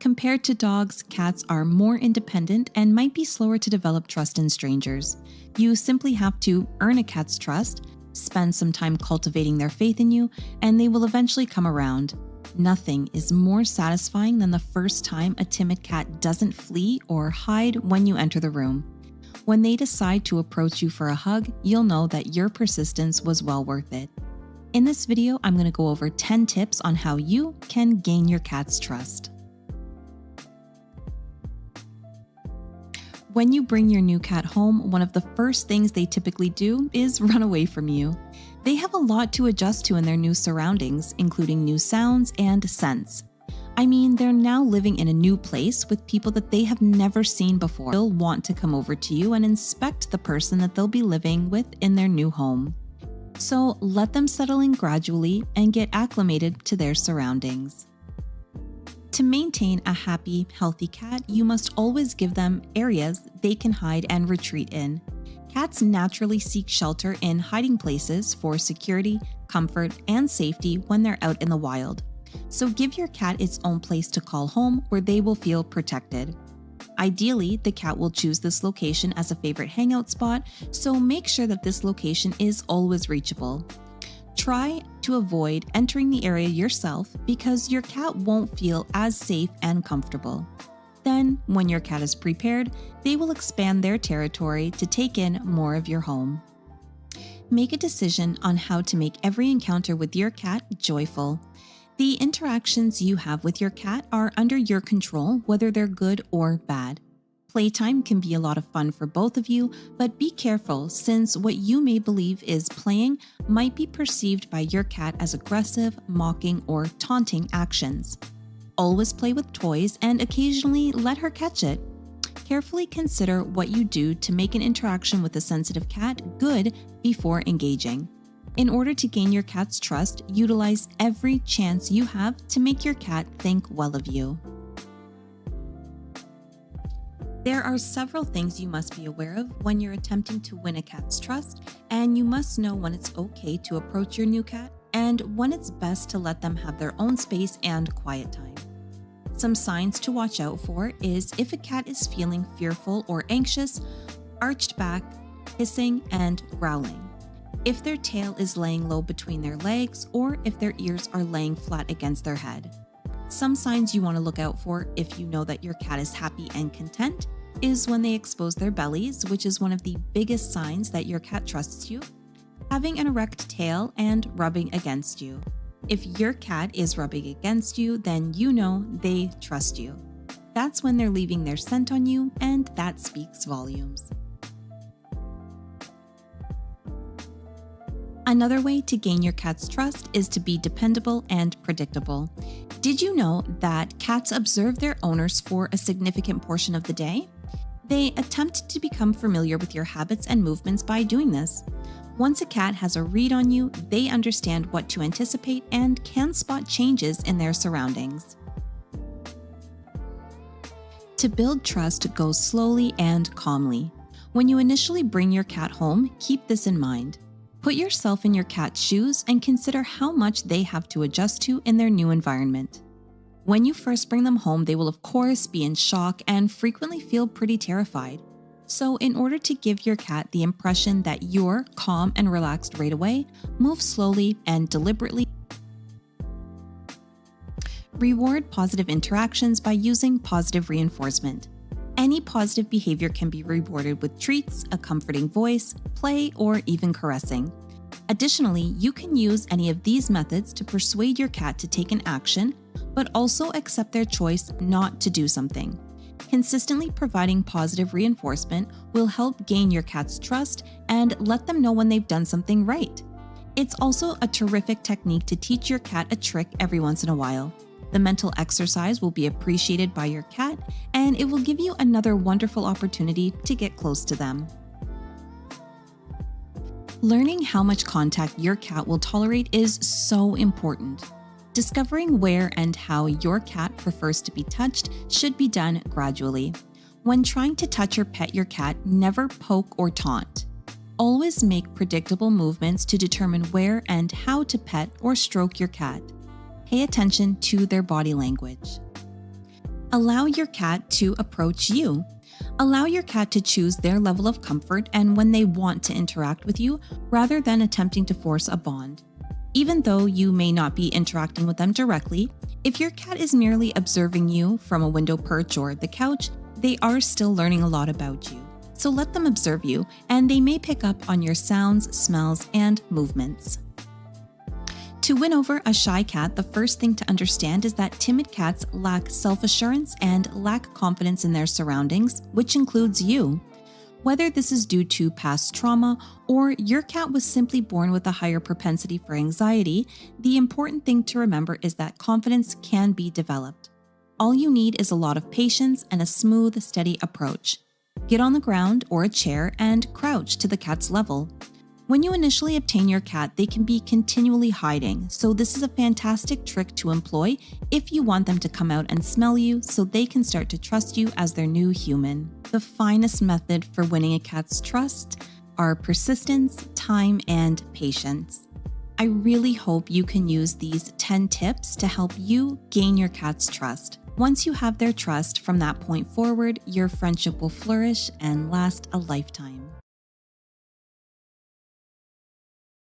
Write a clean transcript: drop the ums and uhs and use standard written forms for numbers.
Compared to dogs, cats are more independent and might be slower to develop trust in strangers. You simply have to earn a cat's trust, spend some time cultivating their faith in you, and they will eventually come around. Nothing is more satisfying than the first time a timid cat doesn't flee or hide when you enter the room. When they decide to approach you for a hug, you'll know that your persistence was well worth it. In this video, I'm going to go over 10 tips on how you can gain your cat's trust. When you bring your new cat home, one of the first things they typically do is run away from you. They have a lot to adjust to in their new surroundings, including new sounds and scents. I mean, they're now living in a new place with people that they have never seen before. They'll want to come over to you and inspect the person that they'll be living with in their new home. So let them settle in gradually and get acclimated to their surroundings. To maintain a happy, healthy cat, you must always give them areas they can hide and retreat in. Cats naturally seek shelter in hiding places for security, comfort, and safety when they're out in the wild. So give your cat its own place to call home where they will feel protected. Ideally, the cat will choose this location as a favorite hangout spot, so make sure that this location is always reachable. Try to avoid entering the area yourself because your cat won't feel as safe and comfortable. Then, when your cat is prepared, they will expand their territory to take in more of your home. Make a decision on how to make every encounter with your cat joyful. The interactions you have with your cat are under your control, whether they're good or bad. Playtime can be a lot of fun for both of you, but be careful since what you may believe is playing might be perceived by your cat as aggressive, mocking, or taunting actions. Always play with toys and occasionally let her catch it. Carefully consider what you do to make an interaction with a sensitive cat good before engaging. In order to gain your cat's trust, utilize every chance you have to make your cat think well of you. There are several things you must be aware of when you're attempting to win a cat's trust, and you must know when it's okay to approach your new cat and when it's best to let them have their own space and quiet time. Some signs to watch out for is if a cat is feeling fearful or anxious, arched back, hissing, and growling. If their tail is laying low between their legs, or if their ears are laying flat against their head. Some signs you want to look out for if you know that your cat is happy and content is when they expose their bellies, which is one of the biggest signs that your cat trusts you, having an erect tail, and rubbing against you. If your cat is rubbing against you, then you know they trust you. That's when they're leaving their scent on you, and that speaks volumes. Another way to gain your cat's trust is to be dependable and predictable. Did you know that cats observe their owners for a significant portion of the day? They attempt to become familiar with your habits and movements by doing this. Once a cat has a read on you, they understand what to anticipate and can spot changes in their surroundings. To build trust, go slowly and calmly. When you initially bring your cat home, keep this in mind. Put yourself in your cat's shoes and consider how much they have to adjust to in their new environment. When you first bring them home, they will of course be in shock and frequently feel pretty terrified. So in order to give your cat the impression that you're calm and relaxed right away, move slowly and deliberately. Reward positive interactions by using positive reinforcement. Any positive behavior can be rewarded with treats, a comforting voice, play, or even caressing. Additionally, you can use any of these methods to persuade your cat to take an action, but also accept their choice not to do something. Consistently providing positive reinforcement will help gain your cat's trust and let them know when they've done something right. It's also a terrific technique to teach your cat a trick every once in a while. The mental exercise will be appreciated by your cat, and it will give you another wonderful opportunity to get close to them. Learning how much contact your cat will tolerate is so important. Discovering where and how your cat prefers to be touched should be done gradually. When trying to touch or pet your cat, never poke or taunt. Always make predictable movements to determine where and how to pet or stroke your cat. Pay attention to their body language. Allow your cat to approach you. Allow your cat to choose their level of comfort and when they want to interact with you, rather than attempting to force a bond. Even though you may not be interacting with them directly, if your cat is merely observing you from a window perch or the couch, they are still learning a lot about you. So let them observe you, and they may pick up on your sounds, smells, and movements. To win over a shy cat, the first thing to understand is that timid cats lack self-assurance and lack confidence in their surroundings, which includes you. Whether this is due to past trauma or your cat was simply born with a higher propensity for anxiety, the important thing to remember is that confidence can be developed. All you need is a lot of patience and a smooth, steady approach. Get on the ground or a chair and crouch to the cat's level. When you initially obtain your cat, they can be continually hiding, so this is a fantastic trick to employ if you want them to come out and smell you so they can start to trust you as their new human. The finest method for winning a cat's trust are persistence, time, and patience. I really hope you can use these 10 tips to help you gain your cat's trust. Once you have their trust, from that point forward, your friendship will flourish and last a lifetime.